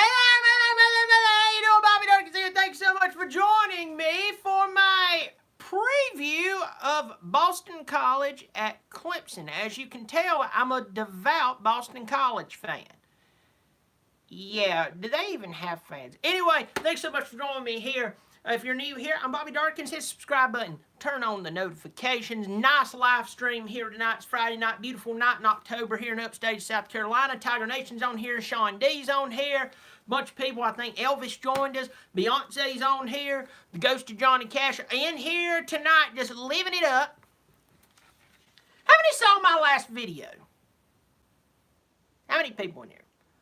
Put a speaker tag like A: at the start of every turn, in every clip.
A: How you doing? Bobby Dirkens here. Thanks so much for joining me for my preview of Boston College at Clemson. As you can tell, I'm a devout Boston College fan. Yeah, do they even have fans? Anyway, thanks so much for joining me here. If you're new here, I'm Bobby Dirkens. Hit the subscribe button. Turn on the notifications. Nice live stream here tonight. It's Friday night. Beautiful night in October here in upstate South Carolina. Tiger Nation's on here. Sean D's on here. Bunch of people. I think Elvis joined us. Beyonce's on here. The Ghost of Johnny Cash are in here tonight, just living it up. How many saw my last video? How many people in here?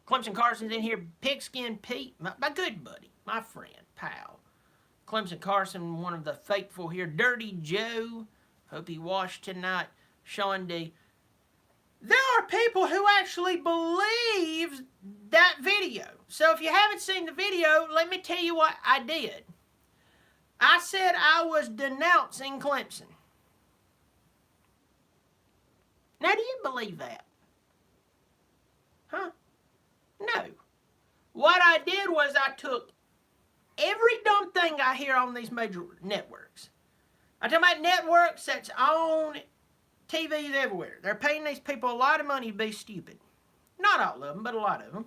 A: Clemson Carson's in here. Pigskin Pete, my good buddy, my friend, pal. Clemson Carson, one of the faithful here. Dirty Joe, hope he washed tonight. Sean D. There are people who actually believe that video. So if you haven't seen the video, let me tell you what I did. I said I was denouncing Clemson. Now, do you believe that? Huh? No. What I did was I took every dumb thing I hear on these major networks. I'm talking about networks that's on TVs everywhere. They're paying these people a lot of money to be stupid. Not all of them, but a lot of them.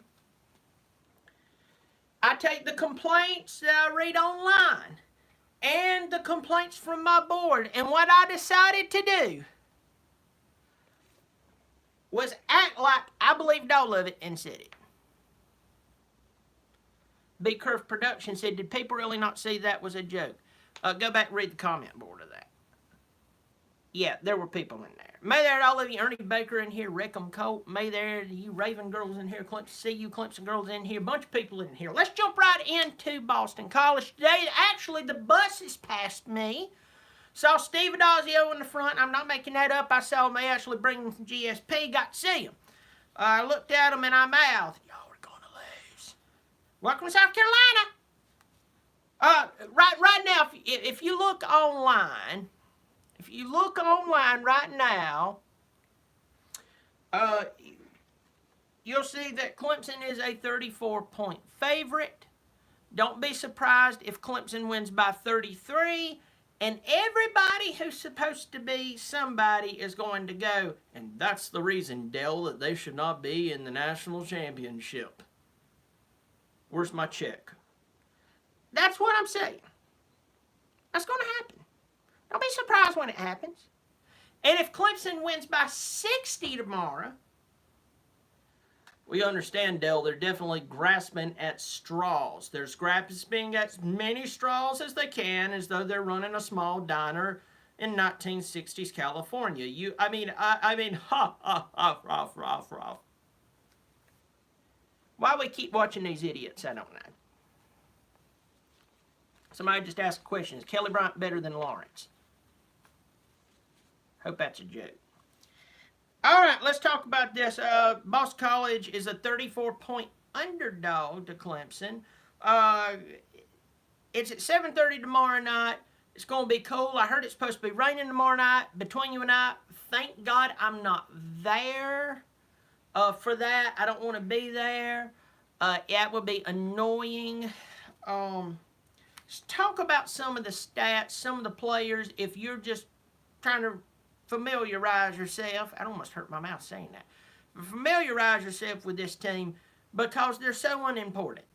A: I take the complaints that I read online and the complaints from my board, and what I decided to do was act like I believed all of it and said it. B. Curve Production said, did people really not see that was a joke? Go back and read the comment board of that. Yeah, there were people in there. May there to all of you, Ernie Baker in here, Reckham Colt. May there to you Raven girls in here, Clemson, see you Clemson girls in here, bunch of people in here. Let's jump right into Boston College today. Actually, the buses passed me. Saw Steve Adazio in the front. I'm not making that up. I saw him. They actually bring him from GSP. Got to see him. I looked at him and I mouthed, y'all are going to lose. Welcome to South Carolina. Right now, if you look online, right now, you'll see that Clemson is a 34-point favorite. Don't be surprised if Clemson wins by 33. And everybody who's supposed to be somebody is going to go, and that's the reason, Dell, that they should not be in the national championship. Where's my check? That's what I'm saying. That's going to happen. Don't be surprised when it happens. And if Clemson wins by 60 tomorrow, we understand, Dell, they're definitely grasping at straws. They're grasping at as many straws as they can, as though they're running a small diner in 1960s California. I mean, ha, ha, ha, rough, rough, rough. Why we keep watching these idiots, I don't know. Somebody just asked a question, is Kelly Bryant better than Lawrence? Hope that's a joke. All right, let's talk about this. Boston College is a 34-point underdog to Clemson. It's at 7:30 tomorrow night. It's going to be cool. I heard it's supposed to be raining tomorrow night. Between you and I, thank God I'm not there for that. I don't want to be there. It would be annoying. Let's talk about some of the stats, some of the players. If you're just trying to familiarize yourself, I almost hurt my mouth saying that. Familiarize yourself with this team because they're so unimportant.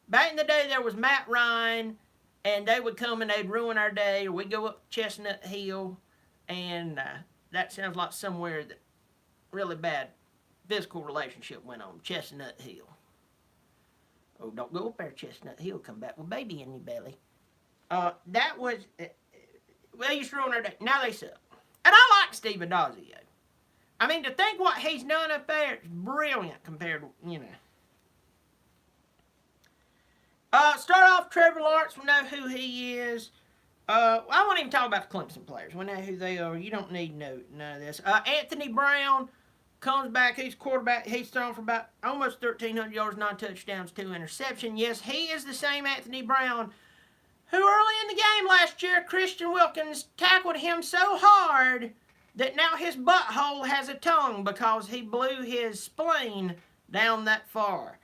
A: Back in the day, there was Matt Ryan, and they would come and they'd ruin our day, or we'd go up Chestnut Hill, and that sounds like somewhere that really bad physical relationship went on, Chestnut Hill. Oh, don't go up there, Chestnut Hill, come back with baby in your belly. That was, they used to ruin our day. Now they suck. And I like Steve Adazio. I mean, to think what he's done up there is brilliant compared to, you know. Start off, Trevor Lawrence, we know who he is. I won't even talk about the Clemson players. We know who they are. You don't need none of this. Anthony Brown comes back. He's quarterback. He's thrown for about almost 1,300 yards, 9 touchdowns, 2 interceptions. Yes, he is the same Anthony Brown who early in the game last year, Christian Wilkins tackled him so hard that now his butthole has a tongue because he blew his spleen down that far.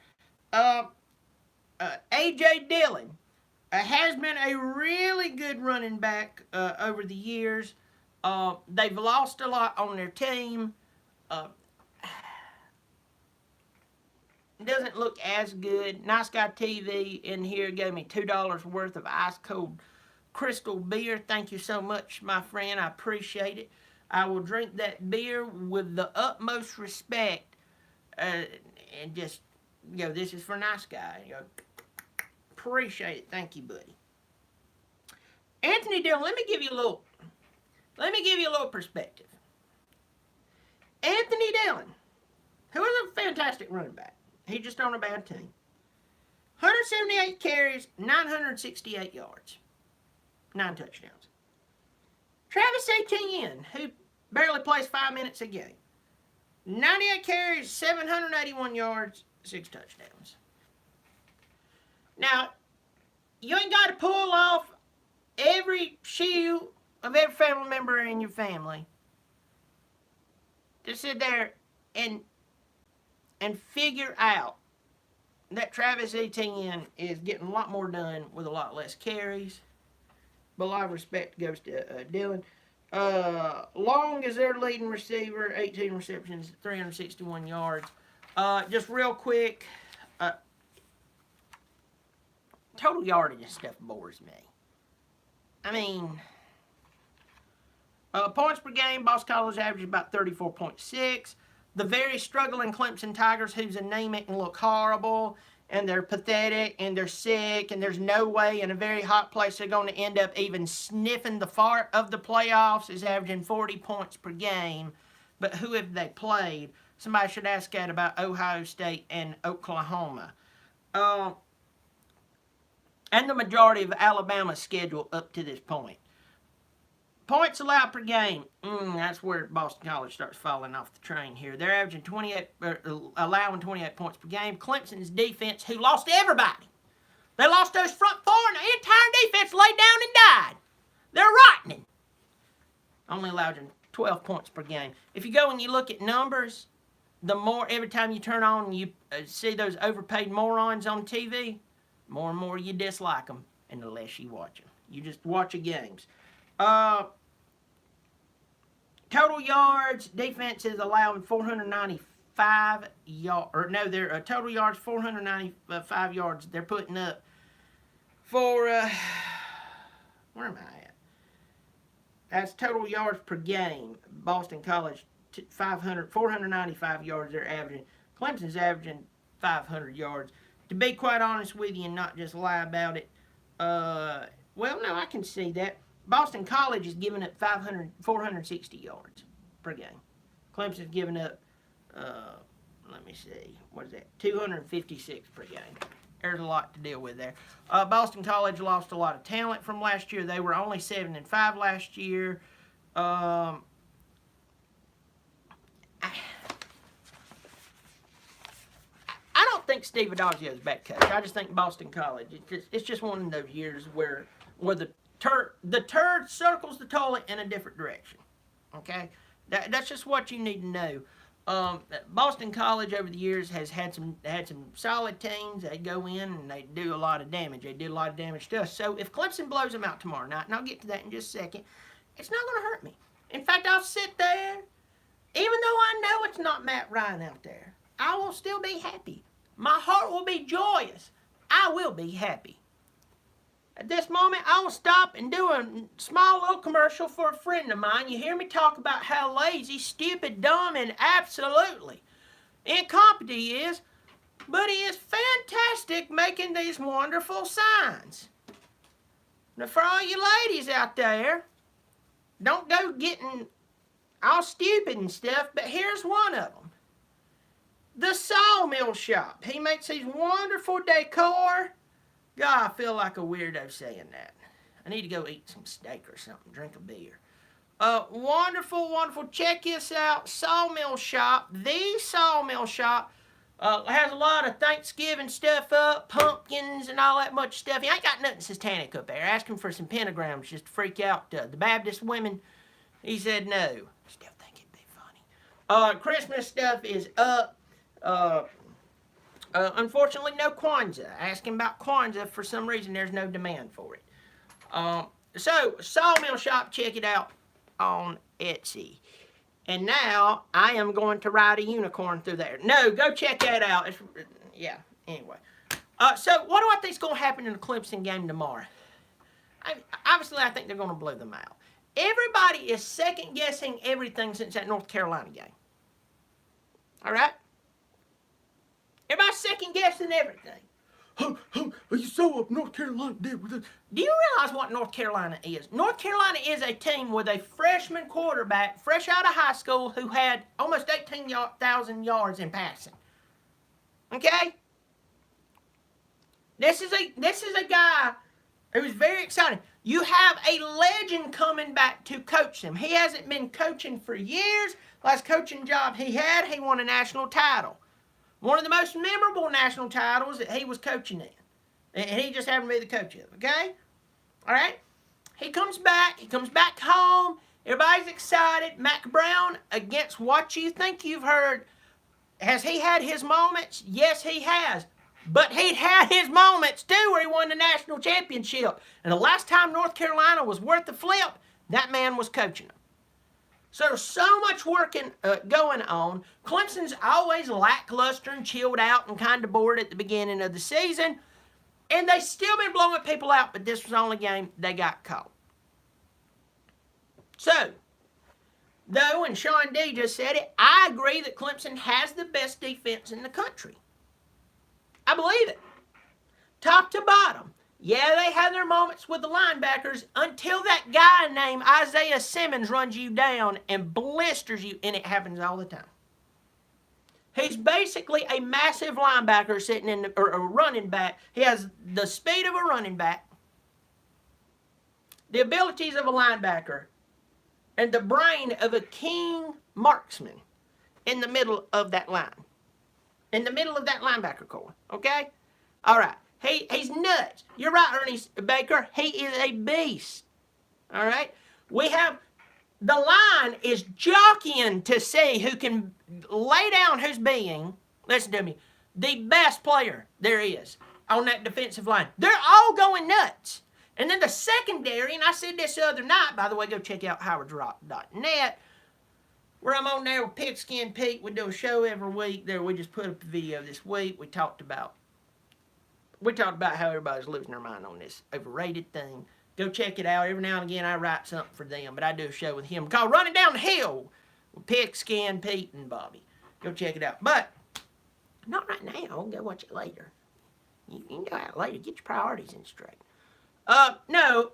A: A.J. Dillon has been a really good running back over the years. They've lost a lot on their team. Doesn't look as good. Nice Guy TV in here gave me $2 worth of ice cold crystal beer. Thank you so much, my friend. I appreciate it. I will drink that beer with the utmost respect. And just, this is for Nice Guy. Appreciate it. Thank you, buddy. Anthony Dillon, let me give you a little perspective. Anthony Dillon, who is a fantastic running back. He's just on a bad team. 178 carries, 968 yards. 9 touchdowns. Travis Etienne, who barely plays 5 minutes a game. 98 carries, 781 yards, 6 touchdowns. Now, you ain't got to pull off every shoe of every family member in your family to sit there and figure out that Travis Etienne is getting a lot more done with a lot less carries. But a lot of respect goes to Dillon. Long is their leading receiver, 18 receptions, 361 yards. Just real quick, total yardage and stuff bores me. I mean, points per game, Boston College averages about 34.6. The very struggling Clemson Tigers, whose anemic and look horrible, and they're pathetic, and they're sick, and there's no way in a very hot place they're going to end up even sniffing the fart of the playoffs, is averaging 40 points per game. But who have they played? Somebody should ask that about Ohio State and Oklahoma. And the majority of Alabama's schedule up to this point. Points allowed per game. That's where Boston College starts falling off the train here. They're averaging allowing 28 points per game. Clemson's defense, who lost everybody. They lost those front four, and the entire defense laid down and died. They're rotting. Only allowed 12 points per game. If you go and you look at numbers, the more every time you turn on and you see those overpaid morons on TV, more and more you dislike them, and the less you watch them. You just watch the games. Total yards, defense is allowing 495 yards. Their total yards, 495 yards. They're putting up for, where am I at? That's total yards per game. Boston College, 495 yards they're averaging. Clemson's averaging 500 yards. To be quite honest with you and not just lie about it, well, no, I can see that. Boston College is giving up 460 yards per game. Clemson's giving up, let me see, what is that? 256 per game. There's a lot to deal with there. Boston College lost a lot of talent from last year. They were only 7-5 last year. I don't think Steve Adagio is a bad coach. I just think Boston College, it's just one of those years where the turd circles the toilet in a different direction. Okay? That's just what you need to know. Boston College over the years has had some solid teams. They go in and they do a lot of damage. They did a lot of damage to us. So if Clemson blows them out tomorrow night, and I'll get to that in just a second, it's not going to hurt me. In fact, I'll sit there, even though I know it's not Matt Ryan out there, I will still be happy. My heart will be joyous. I will be happy. At this moment, I will stop and do a small little commercial for a friend of mine. You hear me talk about how lazy, stupid, dumb, and absolutely incompetent he is, but he is fantastic making these wonderful signs. Now, for all you ladies out there, don't go getting all stupid and stuff, but here's one of them. The Sawmill Shop. He makes these wonderful decor. God, I feel like a weirdo saying that. I need to go eat some steak or something, drink a beer. Wonderful, wonderful. Check this out. Sawmill Shop. The Sawmill Shop has a lot of Thanksgiving stuff up, pumpkins and all that much stuff. He ain't got nothing satanic up there. Ask him for some pentagrams just to freak out the Baptist women. He said no. Still think it'd be funny. Christmas stuff is up. Unfortunately, no Kwanzaa. Asking about Kwanzaa, for some reason, there's no demand for it. So, Sawmill Shop, check it out on Etsy. And now, I am going to ride a unicorn through there. No, go check that out. Yeah, anyway. So, what do I think is going to happen in the Clemson game tomorrow? Obviously, I think they're going to blow them out. Everybody is second-guessing everything since that North Carolina game. All right? Everybody's second-guessing everything. You saw what North Carolina did with it. Do you realize what North Carolina is? North Carolina is a team with a freshman quarterback, fresh out of high school, who had almost 18,000 yards in passing. Okay? This is a guy who's very exciting. You have a legend coming back to coach them. He hasn't been coaching for years. Last coaching job he had, he won a national title. One of the most memorable national titles that he was coaching in. And he just happened to be the coach of it, okay? All right? He comes back home. Everybody's excited. Mac Brown, against what you think you've heard, has he had his moments? Yes, he has. But he'd had his moments, too, where he won the national championship. And the last time North Carolina was worth the flip, that man was coaching them. So there's so much going on. Clemson's always lackluster and chilled out and kind of bored at the beginning of the season. And they've still been blowing people out, but this was the only game they got caught. So, though, and Sean D just said it, I agree that Clemson has the best defense in the country. I believe it. Top to bottom. Yeah, they have their moments with the linebackers until that guy named Isaiah Simmons runs you down and blisters you, and it happens all the time. He's basically a massive linebacker sitting in or a running back. He has the speed of a running back, the abilities of a linebacker, and the brain of a keen marksman in the middle of that line. In the middle of that linebacker core, okay? All right. He's nuts. You're right, Ernie Baker. He is a beast. All right? We have, the line is jockeying to see who can lay down who's being, listen to me, the best player there is on that defensive line. They're all going nuts. And then the secondary, and I said this the other night, by the way, go check out howardsrock.net, where I'm on there with Pigskin Pete. We do a show every week there. We just put up a video this week. We talked about how everybody's losing their mind on this overrated thing. Go check it out. Every now and again, I write something for them, but I do a show with him called Running Down the Hill with Pigskin Pete and Bobby. Go check it out. But not right now. Go watch it later. You can go out later. Get your priorities in straight. No.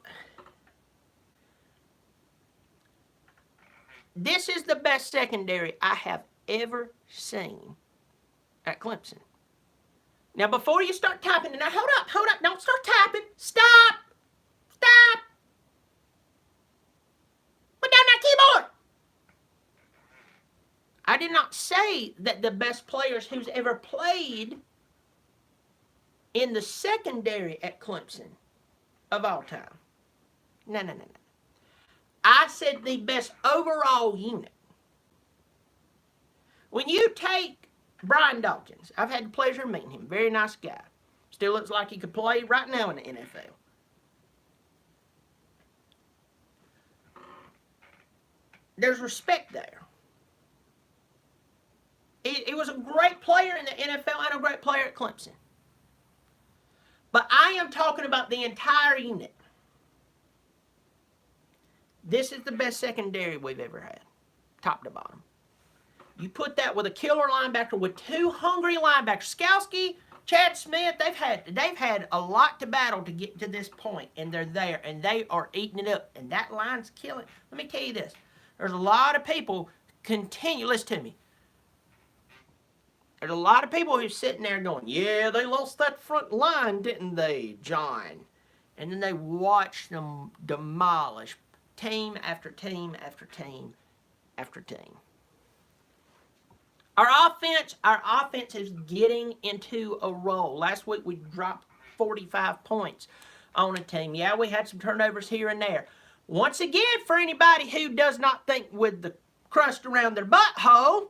A: This is the best secondary I have ever seen at Clemson. Now, before you start typing, now hold up, don't start typing. Stop. Put down that keyboard. I did not say that the best players who's ever played in the secondary at Clemson of all time. No. I said the best overall unit. When you take Brian Dawkins, I've had the pleasure of meeting him. Very nice guy. Still looks like he could play right now in the NFL. There's respect there. He was a great player in the NFL and a great player at Clemson. But I am talking about the entire unit. This is the best secondary we've ever had, top to bottom. You put that with a killer linebacker, with two hungry linebackers. Skowski, Chad Smith, they've had a lot to battle to get to this point, and they're there, and they are eating it up, and that line's killing. Let me tell you this. There's a lot of people listen to me. There's a lot of people who's sitting there going, yeah, they lost that front line, didn't they, John? And then they watch them demolish team after team after team after team. Our offense is getting into a roll. Last week we dropped 45 points on a team. Yeah, we had some turnovers here and there. Once again, for anybody who does not think with the crust around their butthole,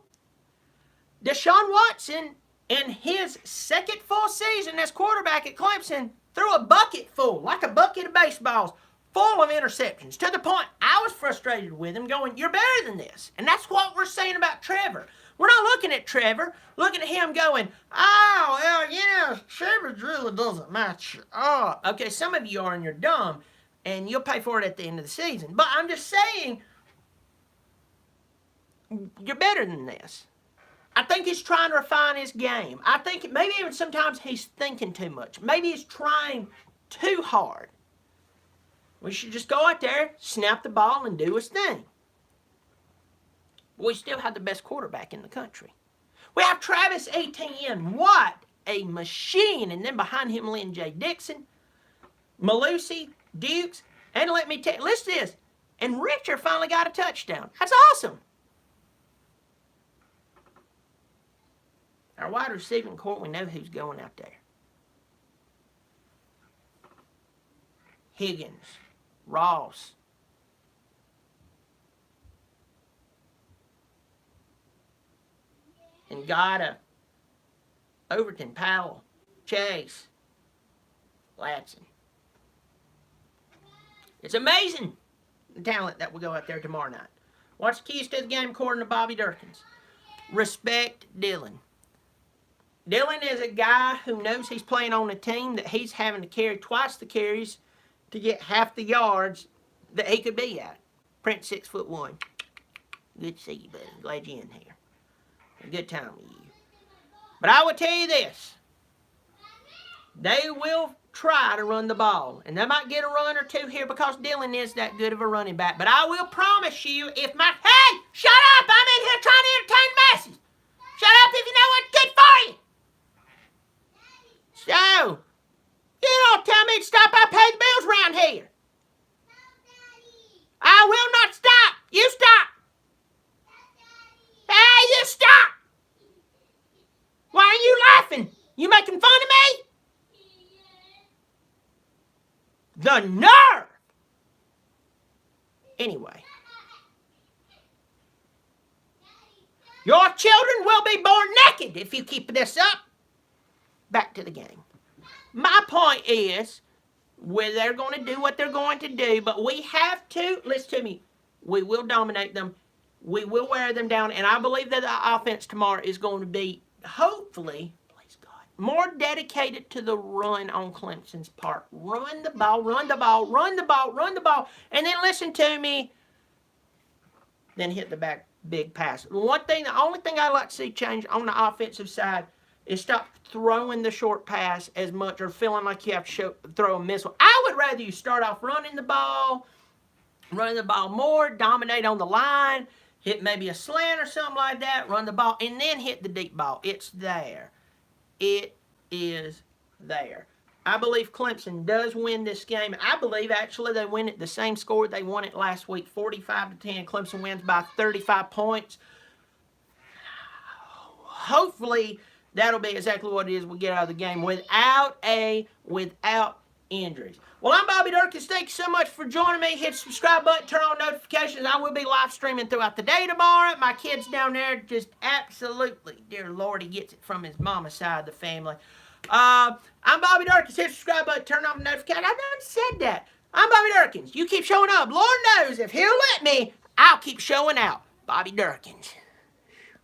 A: Deshaun Watson In his second full season as quarterback at Clemson, threw a bucket full, like a bucket of baseballs, full of interceptions, to the point I was frustrated with him, going, you're better than this. And that's what we're saying about Trevor. We're not looking at Trevor, looking at him going, oh, well, you know, Trevor really doesn't match up. Okay, some of you are and you're dumb, and you'll pay for it at the end of the season. But I'm just saying, you're better than this. I think he's trying to refine his game. I think maybe even sometimes he's thinking too much. Maybe he's trying too hard. We should just go out there, snap the ball, and do his thing. We still have the best quarterback in the country. We have Travis Etienne. What a machine. And then behind him, Lynn J. Dixon, Malusi, Dukes, and let me tell you, listen to this. And Richard finally got a touchdown. That's awesome. Our wide receiving court, we know who's going out there. Higgins, Ross, Ngata, Overton, Powell, Chase, Latson. It's amazing the talent that will go out there tomorrow night. What's the keys to the game according to Bobby Dirkens? Respect Dylan. Dylan is a guy who knows he's playing on a team that he's having to carry twice the carries to get half the yards that he could be at. Prince 6'1". Good to see you, buddy. Glad you're in here. A good time with you. But I will tell you this. They will try to run the ball. And they might get a run or two here because Dylan is that good of a running back. But I will promise you, if my... Hey! Shut up! I'm in here trying to entertain the masses. Shut up if you know what's good for you. So, you don't tell me to stop. I pay the bills around here. I will not stop. You stop. Hey, you stop. Why are you laughing? You making fun of me? The nerve. Anyway. Your children will be born naked if you keep this up. Back to the game. My point is, they're going to do what they're going to do, but we have to, listen to me, we will dominate them. We will wear them down, and I believe that the offense tomorrow is going to be, hopefully, please God, more dedicated to the run on Clemson's part. Run the ball, run the ball, run the ball, run the ball, and then listen to me, then hit the back big pass. The only thing I'd like to see change on the offensive side is stop throwing the short pass as much or feeling like you have to throw a missile. I would rather you start off running the ball more, dominate on the line, hit maybe a slant or something like that, run the ball, and then hit the deep ball. It's there. It is there. I believe Clemson does win this game. I believe, actually, they win it the same score they won it last week, 45-10. Clemson wins by 35 points. Hopefully, that'll be exactly what it is we get out of the game without injuries. Well, I'm Bobby Dirkens. Thank you so much for joining me. Hit the subscribe button, turn on notifications. I will be live streaming throughout the day tomorrow. My kid's down there just absolutely, dear Lord, he gets it from his mama's side of the family. I'm Bobby Dirkens. Hit the subscribe button, turn on the notifications. I done said that. I'm Bobby Dirkens. You keep showing up. Lord knows if he'll let me, I'll keep showing out. Bobby Dirkens.